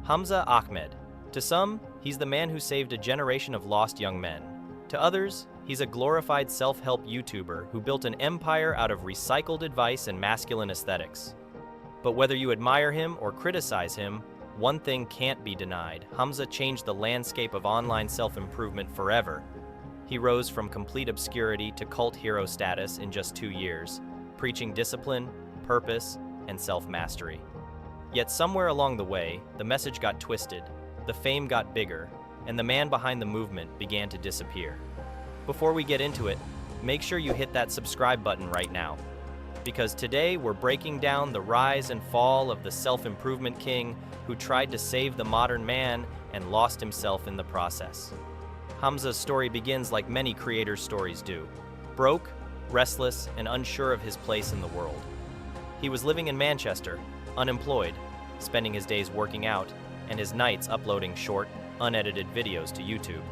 Hamza Ahmed. To some, he's the man who saved a generation of lost young men. To others, he's a glorified self-help YouTuber who built an empire out of recycled advice and masculine aesthetics. But whether you admire him or criticize him, one thing can't be denied. Hamza changed the landscape of online self-improvement forever. He rose from complete obscurity to cult hero status in just 2 years, preaching discipline, purpose, and self-mastery. Yet somewhere along the way, the message got twisted, the fame got bigger, and the man behind the movement began to disappear. Before we get into it, make sure you hit that subscribe button right now, because today we're breaking down the rise and fall of the self-improvement king who tried to save the modern man and lost himself in the process. Hamza's story begins like many creators' stories do, broke, restless, and unsure of his place in the world. He was living in Manchester, unemployed, spending his days working out, and his nights uploading short, unedited videos to YouTube.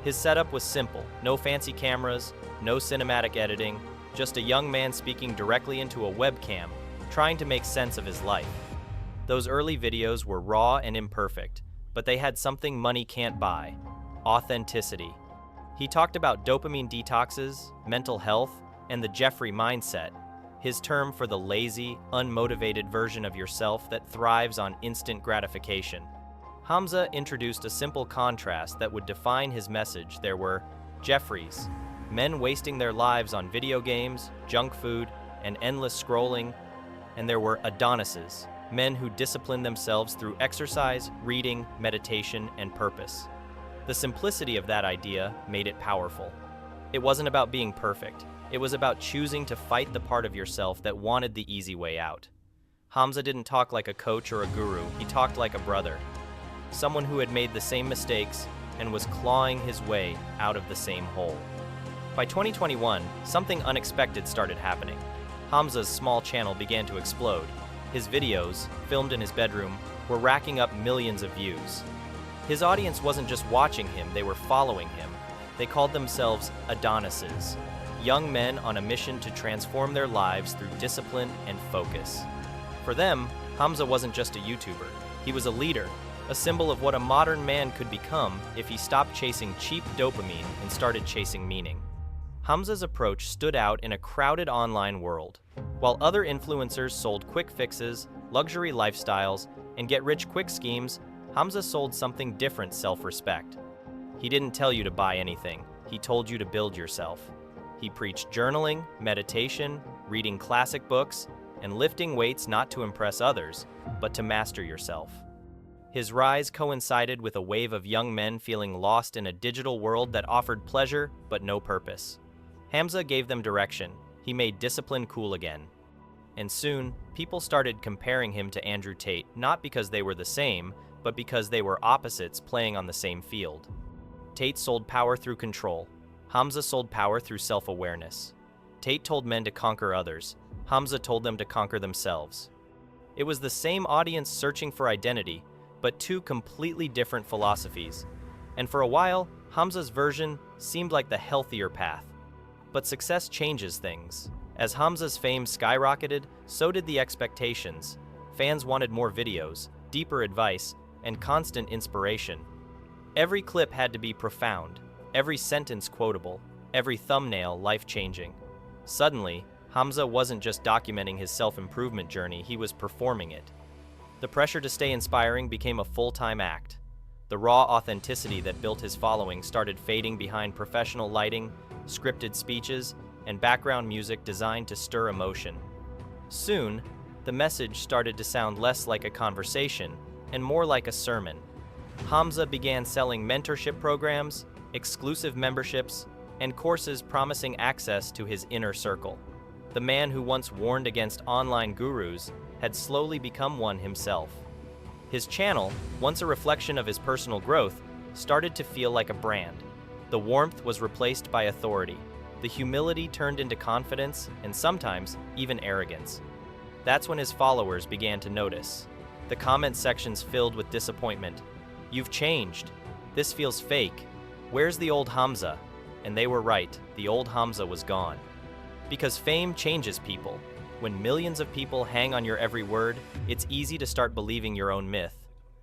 His setup was simple, no fancy cameras, no cinematic editing, just a young man speaking directly into a webcam, trying to make sense of his life. Those early videos were raw and imperfect, but they had something money can't buy: authenticity. He talked about dopamine detoxes, mental health, and the Jeffrey mindset, his term for the lazy, unmotivated version of yourself that thrives on instant gratification. Hamza introduced a simple contrast that would define his message. There were Jeffreys, men wasting their lives on video games, junk food, and endless scrolling, and there were Adonises, men who disciplined themselves through exercise, reading, meditation, and purpose. The simplicity of that idea made it powerful. It wasn't about being perfect. It was about choosing to fight the part of yourself that wanted the easy way out. Hamza didn't talk like a coach or a guru. He talked like a brother, someone who had made the same mistakes and was clawing his way out of the same hole. By 2021, something unexpected started happening. Hamza's small channel began to explode. His videos, filmed in his bedroom, were racking up millions of views. His audience wasn't just watching him, they were following him. They called themselves Adonises, young men on a mission to transform their lives through discipline and focus. For them, Hamza wasn't just a YouTuber. He was a leader, a symbol of what a modern man could become if he stopped chasing cheap dopamine and started chasing meaning. Hamza's approach stood out in a crowded online world. While other influencers sold quick fixes, luxury lifestyles, and get-rich-quick schemes, Hamza sold something different: self-respect. He didn't tell you to buy anything. He told you to build yourself. He preached journaling, meditation, reading classic books, and lifting weights not to impress others, but to master yourself. His rise coincided with a wave of young men feeling lost in a digital world that offered pleasure but no purpose. Hamza gave them direction. He made discipline cool again. And soon, people started comparing him to Andrew Tate, not because they were the same, but because they were opposites playing on the same field. Tate sold power through control. Hamza sold power through self-awareness. Tate told men to conquer others. Hamza told them to conquer themselves. It was the same audience searching for identity, but two completely different philosophies. And for a while, Hamza's version seemed like the healthier path. But success changes things. As Hamza's fame skyrocketed, so did the expectations. Fans wanted more videos, deeper advice, and constant inspiration. Every clip had to be profound, every sentence quotable, every thumbnail life-changing. Suddenly, Hamza wasn't just documenting his self-improvement journey, he was performing it. The pressure to stay inspiring became a full-time act. The raw authenticity that built his following started fading behind professional lighting, scripted speeches, and background music designed to stir emotion. Soon, the message started to sound less like a conversation and more like a sermon. Hamza began selling mentorship programs, exclusive memberships, and courses promising access to his inner circle. The man who once warned against online gurus had slowly become one himself. His channel, once a reflection of his personal growth, started to feel like a brand. The warmth was replaced by authority. The humility turned into confidence and sometimes even arrogance. That's when his followers began to notice. The comment sections filled with disappointment. "You've changed. This feels fake. Where's the old Hamza?" And they were right, the old Hamza was gone. Because fame changes people. When millions of people hang on your every word, it's easy to start believing your own myth.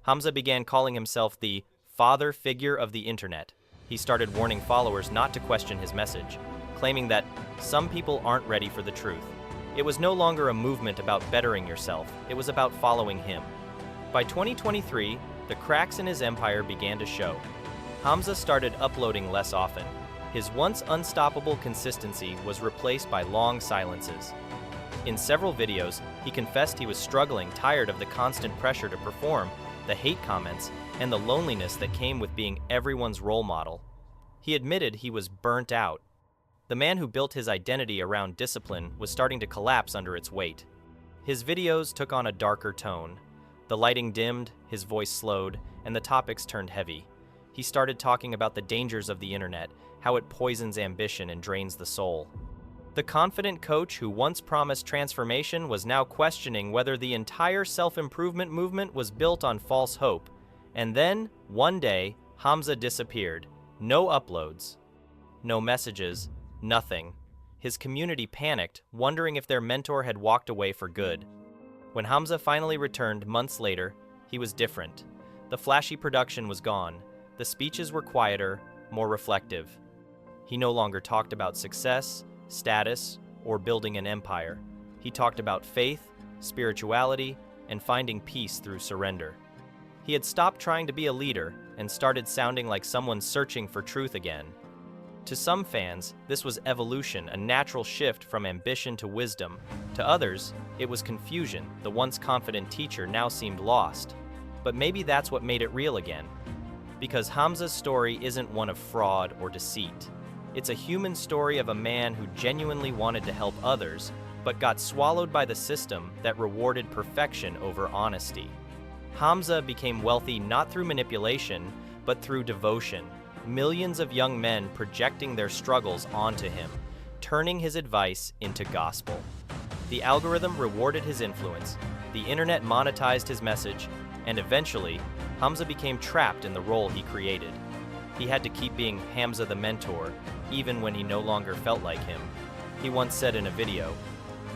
Hamza began calling himself the father figure of the internet. He started warning followers not to question his message, claiming that some people aren't ready for the truth. It was no longer a movement about bettering yourself, it was about following him. By 2023, the cracks in his empire began to show. Hamza started uploading less often. His once unstoppable consistency was replaced by long silences. In several videos, he confessed he was struggling, tired of the constant pressure to perform, the hate comments, and the loneliness that came with being everyone's role model. He admitted he was burnt out. The man who built his identity around discipline was starting to collapse under its weight. His videos took on a darker tone. The lighting dimmed, his voice slowed, and the topics turned heavy. He started talking about the dangers of the internet, how it poisons ambition and drains the soul. The confident coach who once promised transformation was now questioning whether the entire self-improvement movement was built on false hope. And then, one day, Hamza disappeared. No uploads, no messages, nothing. His community panicked, wondering if their mentor had walked away for good. When Hamza finally returned months later, he was different. The flashy production was gone. The speeches were quieter, more reflective. He no longer talked about success, status, or building an empire. He talked about faith, spirituality, and finding peace through surrender. He had stopped trying to be a leader and started sounding like someone searching for truth again. To some fans, this was evolution, a natural shift from ambition to wisdom. To others, it was confusion. The once confident teacher now seemed lost. But maybe that's what made it real again. Because Hamza's story isn't one of fraud or deceit. It's a human story of a man who genuinely wanted to help others, but got swallowed by the system that rewarded perfection over honesty. Hamza became wealthy not through manipulation, but through devotion. Millions of young men projecting their struggles onto him, turning his advice into gospel. The algorithm rewarded his influence, the internet monetized his message, and eventually, Hamza became trapped in the role he created. He had to keep being Hamza the mentor, even when he no longer felt like him. He once said in a video,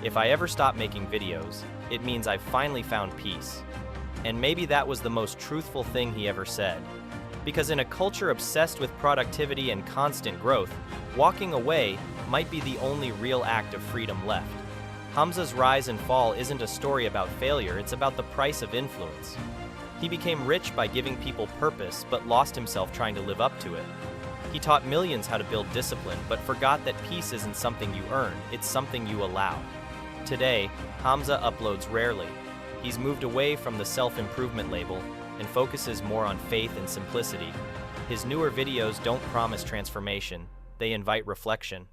"If I ever stop making videos, it means I've finally found peace." And maybe that was the most truthful thing he ever said. Because in a culture obsessed with productivity and constant growth, walking away might be the only real act of freedom left. Hamza's rise and fall isn't a story about failure, it's about the price of influence. He became rich by giving people purpose, but lost himself trying to live up to it. He taught millions how to build discipline, but forgot that peace isn't something you earn, it's something you allow. Today, Hamza uploads rarely. He's moved away from the self-improvement label and focuses more on faith and simplicity. His newer videos don't promise transformation, they invite reflection.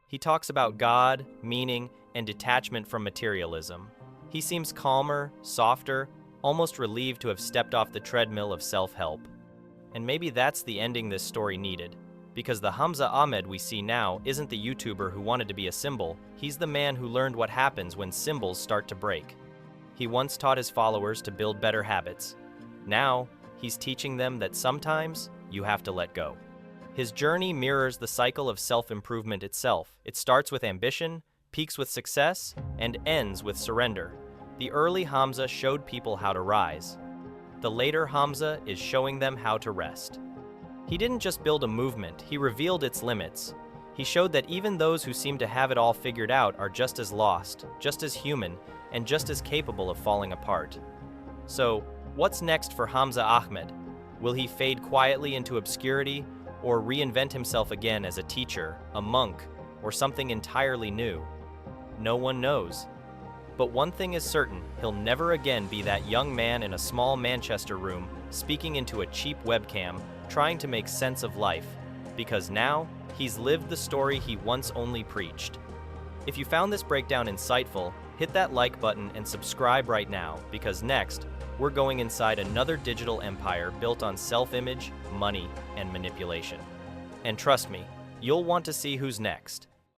He talks about God, meaning, and detachment from materialism. He seems calmer, softer, almost relieved to have stepped off the treadmill of self-help. And maybe that's the ending this story needed. Because the Hamza Ahmed we see now isn't the YouTuber who wanted to be a symbol, he's the man who learned what happens when symbols start to break. He once taught his followers to build better habits. Now, he's teaching them that sometimes you have to let go. His journey mirrors the cycle of self-improvement itself. It starts with ambition, peaks with success, and ends with surrender. The early Hamza showed people how to rise. The later Hamza is showing them how to rest. He didn't just build a movement, he revealed its limits. He showed that even those who seem to have it all figured out are just as lost, just as human, and just as capable of falling apart. So, what's next for Hamza Ahmed? Will he fade quietly into obscurity, or reinvent himself again as a teacher, a monk, or something entirely new? No one knows. But one thing is certain, he'll never again be that young man in a small Manchester room, speaking into a cheap webcam, trying to make sense of life. Because now, he's lived the story he once only preached. If you found this breakdown insightful, hit that like button and subscribe right now, because next, we're going inside another digital empire built on self-image, money, and manipulation. And trust me, you'll want to see who's next.